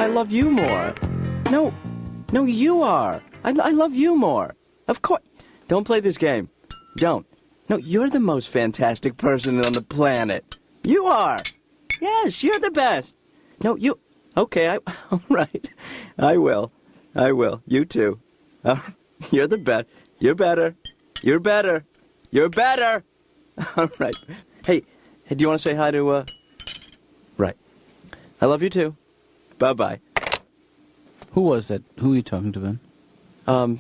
love you more. No, you are. I love you more. Of course. Don't play this game. Don't. No, you're the most fantastic person on the planet. You are. Yes, you're the best. No, you... Okay, all right. I will. You too. You're the best. You're better. You're better. You're better. All right. Hey, do you want to say hi to, Right. I love you too. Bye-bye. Who was that? Who are you talking to, Ben?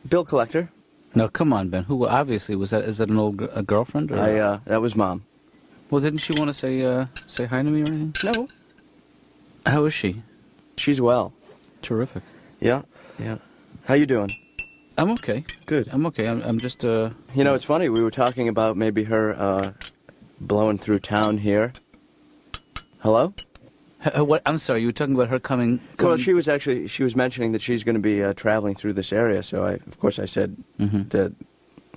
Bill collector. No, come on, Ben. Who? Obviously, is that an old a girlfriend? Or? That was Mom. Well, didn't she want to say hi to me or anything? No. How is she? She's well. Terrific. Yeah. How you doing? I'm okay. Good. I'm okay. I'm just, You know, it's funny. We were talking about maybe her, blowing through town here. Hello? What? I'm sorry, you were talking about her coming... Well, she was mentioning that she's going to be traveling through this area, so of course I said that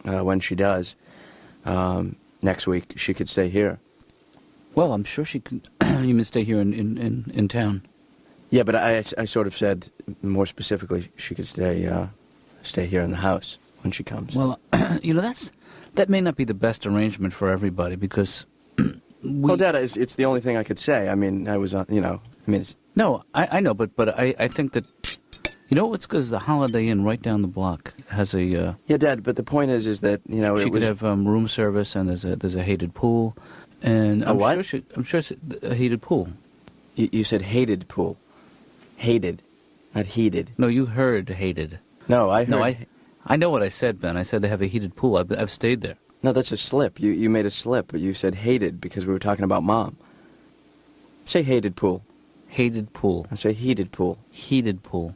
when she does, next week, she could stay here. Well, I'm sure she can... you mean stay here in town? Yeah, but I sort of said, more specifically, she could stay here in the house when she comes. Well, you know, that may not be the best arrangement for everybody, because... Well, Dad, it's the only thing I could say. I mean, it's... No, I know, but I think that, you know what's good is the Holiday Inn right down the block has a... Yeah, Dad, but the point is that, you know, she could have room service, and there's a heated pool, and I'm what? sure it's a heated pool. You said hated pool. Hated, not heated. No, you heard hated. No, I heard... No, I know what I said, Ben. I said they have a heated pool. I've stayed there. No, that's a slip. You made a slip, but you said hated because we were talking about Mom. Say hated pool. Hated pool. I say heated pool. Heated pool.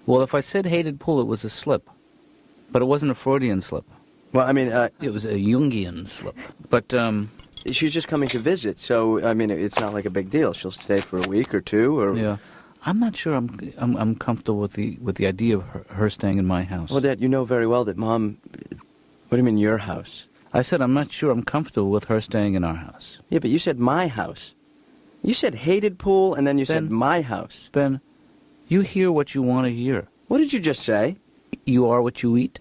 Well, if I said hated pool, it was a slip. But it wasn't a Freudian slip. Well, I mean... it was a Jungian slip. But, she's just coming to visit, so, I mean, it's not like a big deal. She'll stay for a week or two, or... Yeah. I'm not sure I'm comfortable with the idea of her staying in my house. Well, Dad, you know very well that Mom... What do you mean, your house? I said I'm not sure I'm comfortable with her staying in our house. Yeah, but you said my house. You said hated pool, and then you said my house. Ben, you hear what you want to hear. What did you just say? You are what you eat.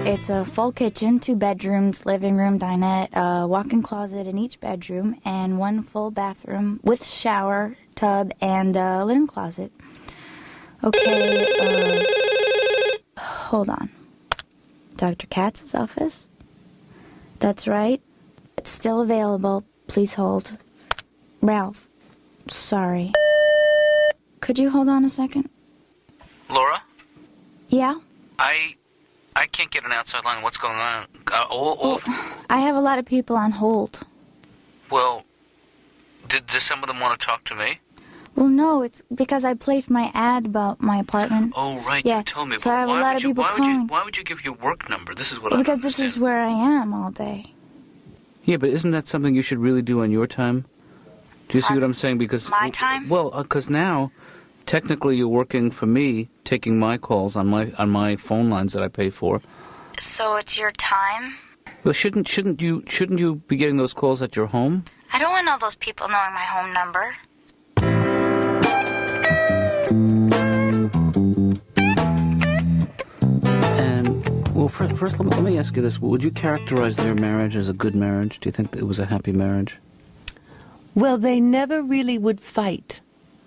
It's a full kitchen, 2 bedrooms, living room, dinette, walk-in closet in each bedroom, and 1 full bathroom with shower, tub, and linen closet. Okay, hold on. Dr. Katz's office? That's right. It's still available. Please hold. Ralph, sorry. Could you hold on a second? Laura? Yeah? I can't get an outside line. What's going on? I have a lot of people on hold. Well, did some of them want to talk to me? Well, no, it's because I placed my ad about my apartment. Oh, right, yeah. You told me. So I have a lot of people calling. Why would you give your work number? This is what well, I because this is where I am all day. Yeah, but isn't that something you should really do on your time? Do you see what I'm saying? Because my time? Well, because now... Technically, you're working for me, taking my calls on my phone lines that I pay for. So it's your time? Well, shouldn't you be getting those calls at your home? I don't want all those people knowing my home number. And well, first let me ask you this: would you characterize their marriage as a good marriage? Do you think that it was a happy marriage? Well, they never really would fight.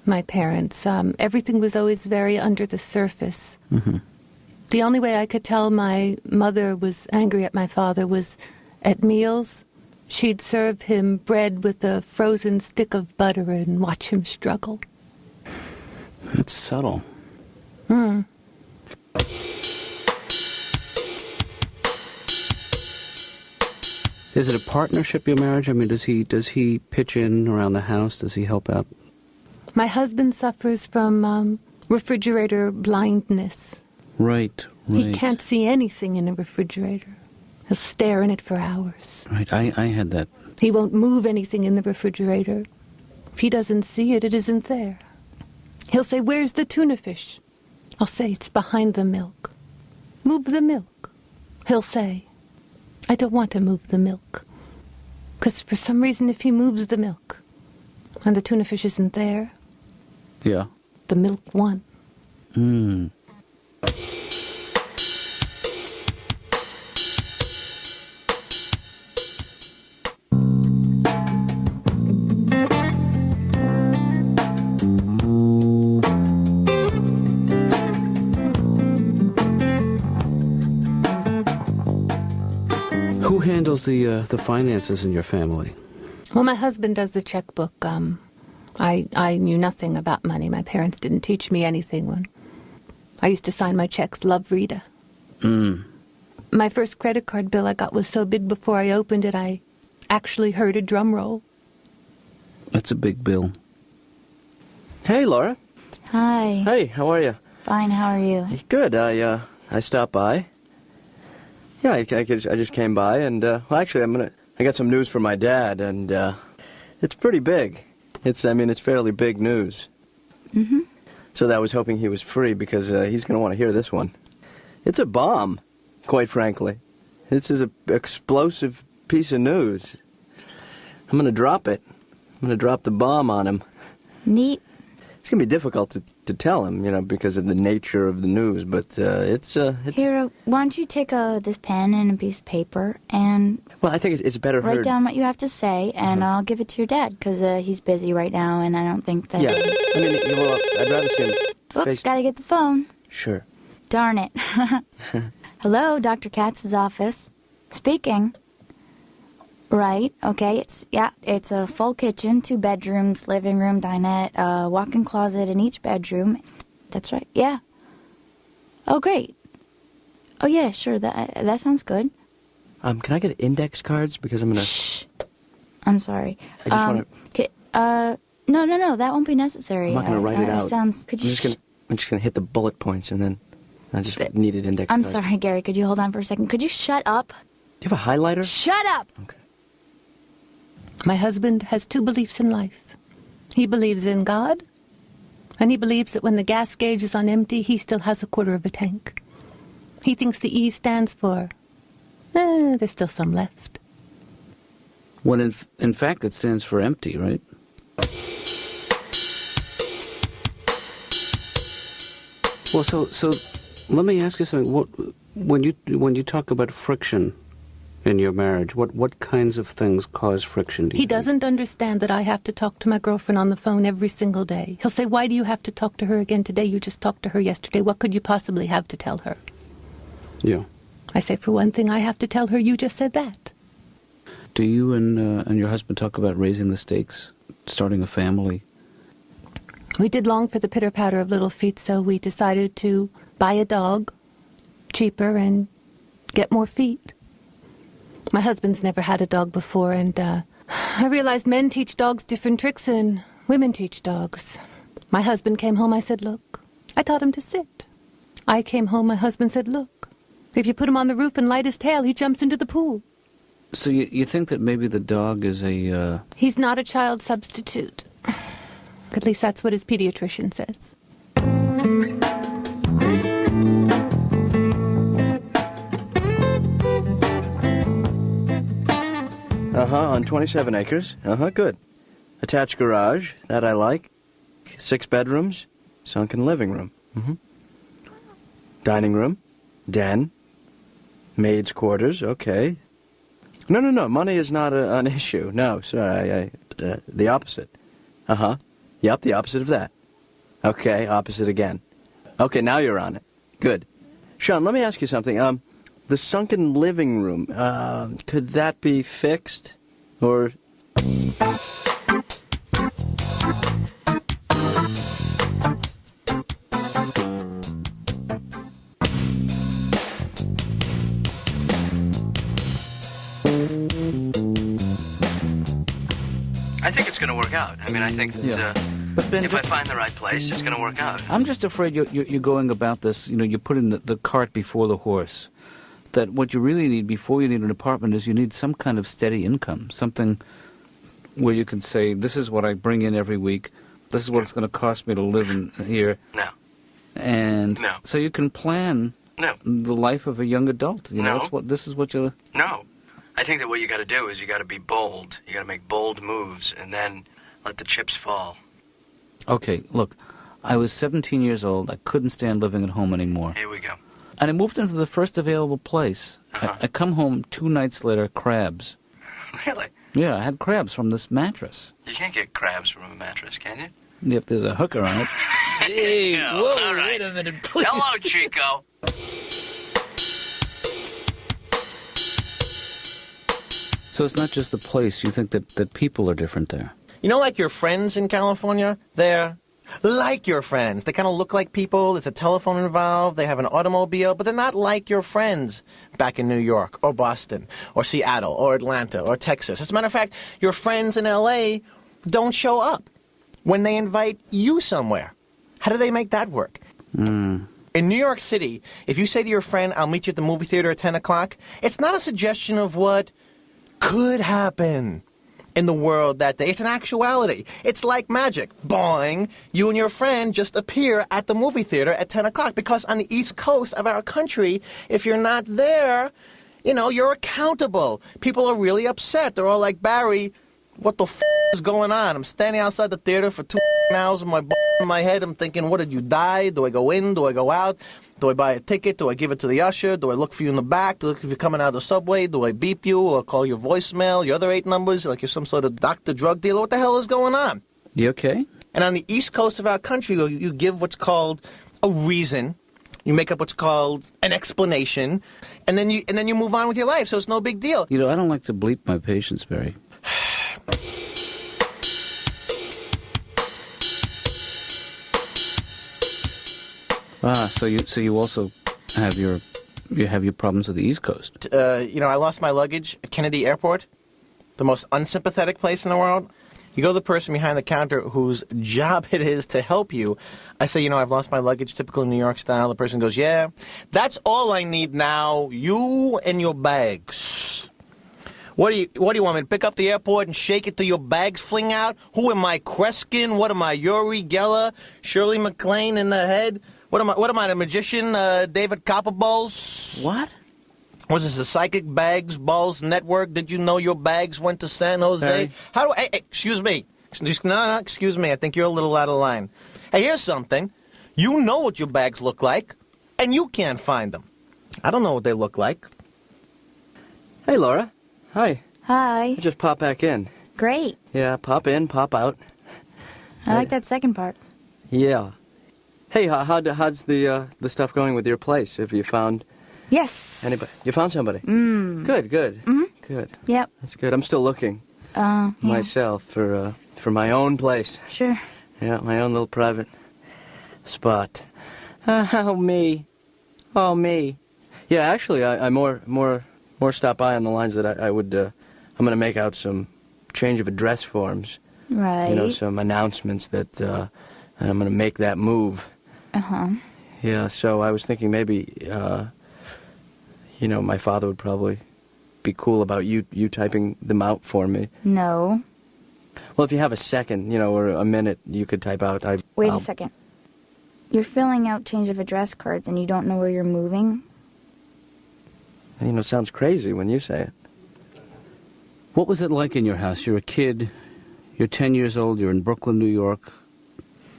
My parents. Everything was always very under the surface. Mm-hmm. The only way I could tell my mother was angry at my father was at meals. She'd serve him bread with a frozen stick of butter and watch him struggle. It's subtle. Is it a partnership, your marriage? I mean, does he pitch in around the house? Does he help out? My husband suffers from refrigerator blindness. Right. He can't see anything in a refrigerator. He'll stare in it for hours. Right, I had that. He won't move anything in the refrigerator. If he doesn't see it, it isn't there. He'll say, "Where's the tuna fish?" I'll say, "It's behind the milk." move the milk. He'll say, I don't want to move the milk. Because for some reason, if he moves the milk and the tuna fish isn't there, Yeah. the milk won. Mm. Who handles the finances in your family? Well, my husband does the checkbook. I knew nothing about money. My parents didn't teach me anything when I used to sign my checks, Love Rita. Mm. My first credit card bill I got was so big before I opened it, I actually heard a drum roll. That's a big bill. Hey, Laura. Hi. Hey, how are you? Fine, how are you? Good. I stopped by. Yeah, I just came by, and well, actually, I got some news for my dad, and it's pretty big. It's fairly big news. Mm-hmm. So I was hoping he was free because he's going to want to hear this one. It's a bomb, quite frankly. This is an explosive piece of news. I'm going to drop it. I'm going to drop the bomb on him. Neat. It's going to be difficult to tell him, because of the nature of the news, but it's... Here, why don't you take this pen and a piece of paper and Well, I think it's better write heard... down what you have to say, and I'll give it to your dad, because he's busy right now, and I don't think that... Yeah, I'd rather see him Oops, face... gotta get the phone. Sure. Darn it. Hello, Dr. Katz's office. Speaking. Right, okay, it's a full kitchen, 2 bedrooms, living room, dinette, walk-in closet in each bedroom. That's right, yeah. Oh, great. Oh, yeah, sure, that sounds good. Can I get index cards? Because I'm gonna... Shh. I'm sorry. I just want to... No, that won't be necessary. I'm not gonna write it out. Could you... I'm just gonna hit the bullet points, and then I just needed index I'm cards. sorry, Gary, could you hold on for a second? Could you shut up? Do you have a highlighter? Shut up! Okay. My husband has 2 beliefs in life. He believes in God, and he believes that when the gas gauge is on empty, he still has a quarter of a tank. He thinks the E stands for, there's still some left. Well, in fact, it stands for empty, right? Well, so let me ask you something. When you talk about friction in your marriage, what kinds of things cause friction? Do you He think? doesn't understand that I have to talk to my girlfriend on the phone every single day. He'll say, why do you have to talk to her again today? You just talked to her yesterday. What could you possibly have to tell her? Yeah. I say, for one thing, I have to tell her you just said that. Do you and your husband talk about raising the stakes, starting a family? We did long for the pitter-patter of little feet, so we decided to buy a dog, cheaper, and get more feet. My husband's never had a dog before, and I realized men teach dogs different tricks than women teach dogs. My husband came home, I said, look. I taught him to sit. I came home, my husband said, look. If you put him on the roof and light his tail, he jumps into the pool. So you think that maybe the dog is a... He's not a child substitute. At least that's what his pediatrician says. On 27 acres. Good. Attached garage, that I like. 6 bedrooms, sunken living room. Dining room, den, maid's quarters, okay. No, money is not an issue. No, sorry, the opposite. Yep, the opposite of that. Okay, opposite again. Okay, now you're on it. Good. Sean, let me ask you something. The sunken living room, could that be fixed? Or... I think it's going to work out. I think that But Ben, if I find the right place, it's going to work out. I'm just afraid you're going about this, you're putting the cart before the horse. That what you really need before you need an apartment is you need some kind of steady income, something where you can say, this is what I bring in every week, this is what it's going to cost me to live in here. No. And No. so you can plan No. the life of a young adult. You know, No. this is what you. No. I think that what you got to do is you got to be bold. You got to make bold moves and then let the chips fall. Okay, look, I was 17 years old. I couldn't stand living at home anymore. Here we go. And I moved into the first available place. Uh-huh. I come home 2 nights later, crabs. Really? Yeah, I had crabs from this mattress. You can't get crabs from a mattress, can you? If there's a hooker on it. Hey, Yeah, whoa, all right. wait a minute, please. Hello, Chico. So it's not just the place. You think that people are different there. You know, like your friends in California? They're like your friends. They kind of look like people. There's a telephone involved. They have an automobile, but they're not like your friends back in New York or Boston or Seattle or Atlanta or Texas. As a matter of fact, your friends in L.A. don't show up when they invite you somewhere. How do they make that work? In New York City, if you say to your friend, I'll meet you at the movie theater at 10 o'clock, it's not a suggestion of what could happen in the world that day. It's an actuality. It's like magic. Boing! You and your friend just appear at the movie theater at 10 o'clock. Because on the East Coast of our country, if you're not there, you know, you're accountable. People are really upset. They're all like, Barry, what the f*** is going on? I'm standing outside the theater for 2 hours with my in my head. I'm thinking, what, did you die? Do I go in? Do I go out? Do I buy a ticket? Do I give it to the usher? Do I look for you in the back? Do I look if you're coming out of the subway? Do I beep you or call your voicemail, your other 8 numbers, like you're some sort of doctor drug dealer? What the hell is going on? You okay? And on the East Coast of our country, you give what's called a reason. You make up what's called an explanation, and then you move on with your life, so it's no big deal. You know, I don't like to bleep my patients, Barry. So you also have your problems with the East Coast. You know, I lost my luggage at Kennedy Airport, the most unsympathetic place in the world. You go to the person behind the counter whose job it is to help you. I say, you know, I've lost my luggage, typical New York style. The person goes, yeah, that's all I need now, you and your bags. What do you want me to pick up the airport and shake it till your bags fling out? Who am I, Kreskin? What am I, Uri Geller? Shirley MacLaine in the head? What am I, the magician, David Copperballs? What? Was this the Psychic Bags Balls Network? Did you know your bags went to San Jose? Hey. How do I... Hey, excuse me. No, excuse me. I think you're a little out of line. Hey, here's something. You know what your bags look like, and you can't find them. I don't know what they look like. Hey, Laura. Hi. Hi. I just pop back in. Great. Yeah, pop in, pop out. I like that second part. Yeah. Hey, how's the stuff going with your place? Have you found Yes. anybody? You found somebody? Good, good. Good. Yep. That's good. I'm still looking Yeah. myself for my own place. Sure. Yeah, my own little private spot. Oh, me. Oh, me. Yeah, actually, I more stop by on the lines that I would, I'm going to make out some change of address forms. Right. You know, some announcements that I'm going to make that move. Uh-huh. Yeah, so I was thinking maybe, you know, my father would probably be cool about you typing them out for me. No. Well, if you have a second, you know, or a minute, you could type out. Wait a second. You're filling out change of address cards and you don't know where you're moving? You know, it sounds crazy when you say it. What was it like in your house? You're a kid. You're 10 years old. You're in Brooklyn, New York.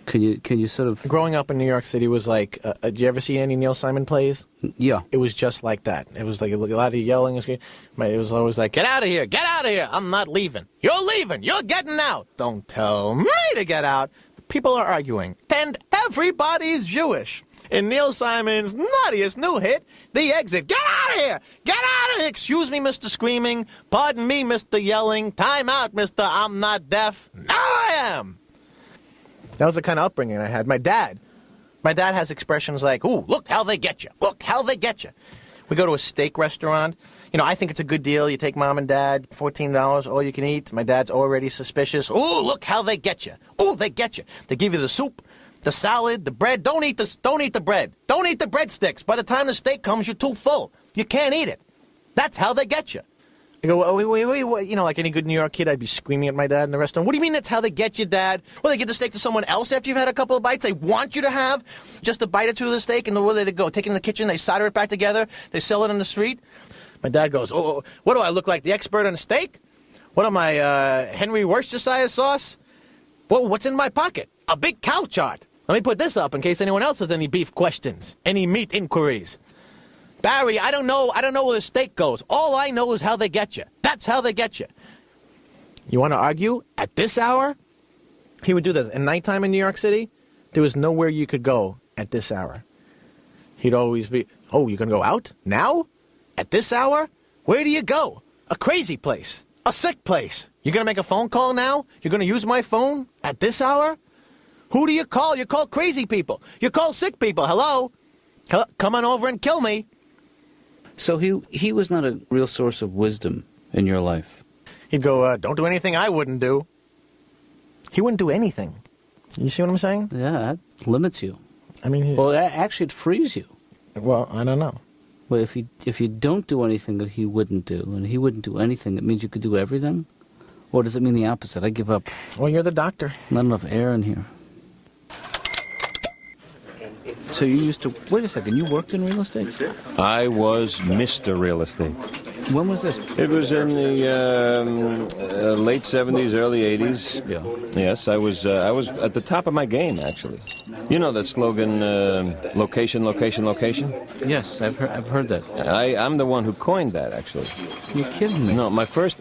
Can you sort of... Growing up in New York City was like, did you ever see any Neil Simon plays? Yeah. It was just like that. It was like a lot of yelling and screaming. It was always like, get out of here, get out of here. I'm not leaving. You're leaving. You're getting out. Don't tell me to get out. People are arguing. And everybody's Jewish. In Neil Simon's nuttiest new hit, The Exit. Get out of here! Get out of here! Excuse me, Mr. Screaming. Pardon me, Mr. Yelling. Time out, Mr. I'm not deaf. Now I am! That was the kind of upbringing I had. My dad has expressions like, ooh, look how they get you. Look how they get you. We go to a steak restaurant. You know, I think it's a good deal. You take mom and dad, $14, all you can eat. My dad's already suspicious. Ooh, look how they get you. Ooh, they get you. They give you the soup, the salad, the bread. Don't eat the bread. Don't eat the breadsticks. By the time the steak comes, you're too full. You can't eat it. That's how they get you. I go, oh, wait. You know, like any good New York kid, I'd be screaming at my dad in the restaurant. What do you mean that's how they get you, Dad? Well, they give the steak to someone else after you've had a couple of bites? They want you to have just a bite or two of the steak, and where do they go? Take it in the kitchen, they solder it back together, they sell it on the street? My dad goes, oh, what do I look like, the expert on steak? What am I, Henry Worcestershire sauce? Well, what's in my pocket? A big cow chart. Let me put this up in case anyone else has any beef questions, any meat inquiries. Barry, I don't know where the steak goes. All I know is how they get you. That's how they get you. You want to argue at this hour? He would do this. At nighttime in New York City, there was nowhere you could go at this hour. He'd always be, oh, you're going to go out? Now? At this hour? Where do you go? A crazy place. A sick place. You're going to make a phone call now? You're going to use my phone at this hour? Who do you call? You call crazy people. You call sick people. Hello? Come on over and kill me. So he was not a real source of wisdom in your life. He'd go, don't do anything I wouldn't do. He wouldn't do anything. You see what I'm saying? Yeah, that limits you. I mean, Well, actually, it frees you. well, I don't know. But if you don't do anything that he wouldn't do, and he wouldn't do anything, it means you could do everything? Or does it mean the opposite? I give up. Well, you're the doctor. Not enough air in here. So you used to... Wait a second, you worked in real estate? I was Mr. Real Estate. When was this? It was in the late 70s, early 80s. Yeah. Yes, I was at the top of my game, actually. You know that slogan, location, location, location? Yes, I've heard that. I'm the one who coined that, actually. You're kidding me. No, my first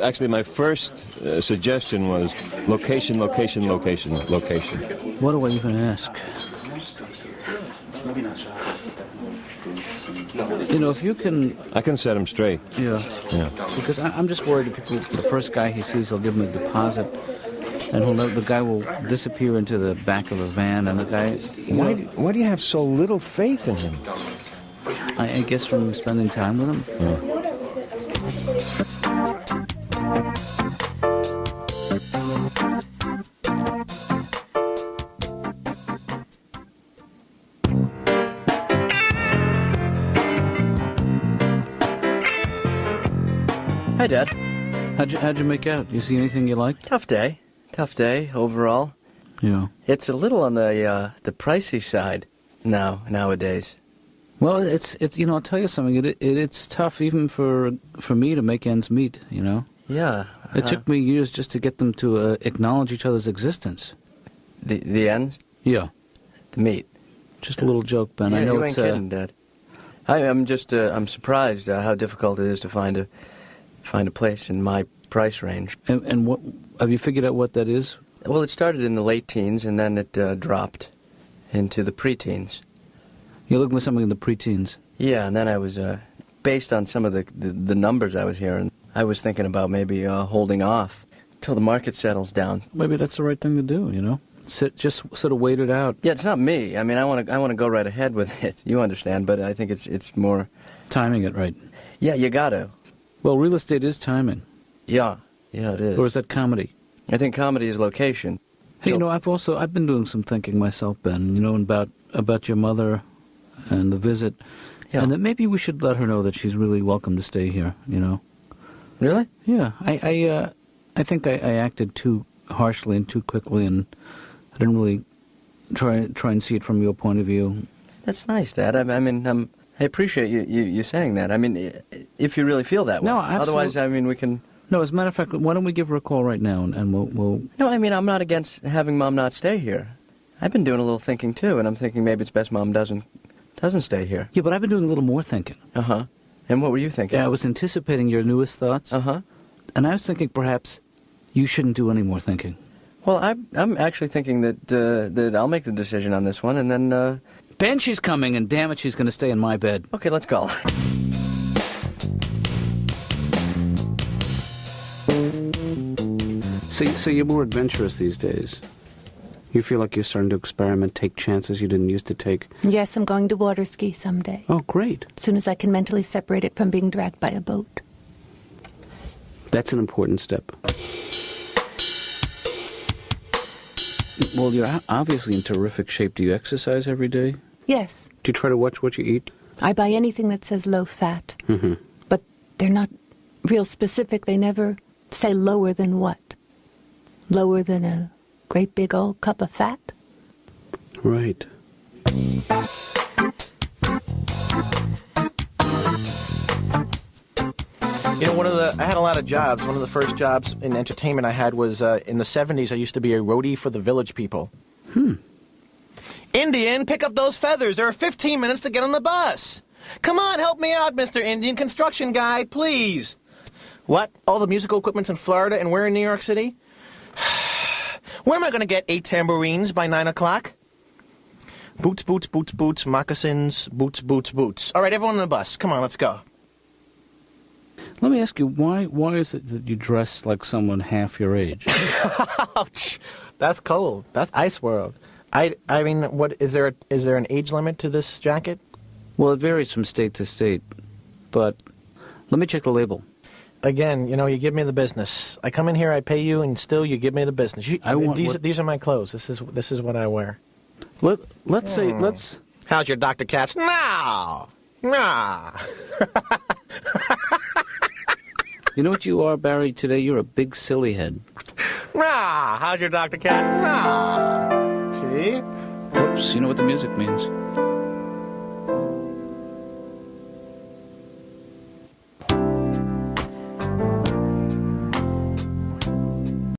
suggestion was location, location, location, location. What do I even ask? You know, if you can... I can set him straight. Yeah. Yeah. Because I'm just worried that people, the first guy he sees, he'll give him a deposit, and the guy will disappear into the back of a van, and the guy... Why do you have so little faith in him? I guess from spending time with him. Yeah. Hi, Dad. How'd you make out? You see anything you liked? Tough day overall. Yeah. It's a little on the pricey side nowadays. Well, it's you know, I'll tell you something. It's tough even for me to make ends meet. You know. Yeah. It took me years just to get them to acknowledge each other's existence. The ends? Yeah. The meat. Just a little joke, Ben. Yeah, I know you it's ain't kidding, Dad. I'm surprised how difficult it is to find a place in my price range. And what have you figured out what that is? Well, it started in the late teens, and then it dropped into the preteens. You're looking for something in the preteens. Yeah, and then I was, based on some of the numbers I was hearing, I was thinking about maybe holding off till the market settles down. Maybe that's the right thing to do, you know? Just sort of wait it out. Yeah, it's not me. I mean, I want to go right ahead with it. You understand, but I think it's more... Timing it right. Yeah, you got to. Well, real estate is timing. Yeah, it is. Or is that comedy? I think comedy is location. Hey, you know, I've been doing some thinking myself, Ben, you know, about your mother and the visit. Yeah. And that maybe we should let her know that she's really welcome to stay here, you know? Really? Yeah. I think I acted too harshly and too quickly, and I didn't really try and see it from your point of view. That's nice, Dad. I mean, I appreciate you saying that. I mean, if you really feel that way. No, absolutely. Otherwise, I mean, we can... No, as a matter of fact, why don't we give her a call right now, and we'll... No, I mean, I'm not against having Mom not stay here. I've been doing a little thinking, too, and I'm thinking maybe it's best Mom doesn't stay here. Yeah, but I've been doing a little more thinking. Uh-huh. And what were you thinking? Yeah, I was anticipating your newest thoughts. Uh-huh. And I was thinking perhaps you shouldn't do any more thinking. Well, I'm actually thinking that I'll make the decision on this one, and then... Ben, she's coming, and damn it, she's going to stay in my bed. Okay, let's call her. So you're more adventurous these days. You feel like you're starting to experiment, take chances you didn't used to take. Yes, I'm going to water ski someday. Oh, great. As soon as I can mentally separate it from being dragged by a boat. That's an important step. Well, you're obviously in terrific shape. Do you exercise every day? Yes. Do you try to watch what you eat? I buy anything that says low fat. Mm-hmm. But they're not real specific. They never say lower than what? Lower than a great big old cup of fat? Right. You know, I had a lot of jobs. One of the first jobs in entertainment I had was in the 70s. I used to be a roadie for the Village People. Indian, pick up those feathers. There are 15 minutes to get on the bus. Come on, help me out, Mr. Indian construction guy, please. What? All the musical equipment's in Florida and we're in New York City? Where am I going to get 8 tambourines by 9 o'clock? Boots, boots, boots, boots, moccasins, boots, boots, boots. All right, everyone on the bus. Come on, let's go. Let me ask you, why is it that you dress like someone half your age? Ouch. That's cold. That's Ice World. I mean, what is there an age limit to this jacket? Well, it varies from state to state, but let me check the label. Again, you know, you give me the business. I come in here, I pay you, and still you give me the business. These are my clothes. This is what I wear. Let's say. How's your Dr. Katz? No. You know what you are, Barry? Today you're a big silly head. How's your Dr. Katz? See? Oops, you know what the music means.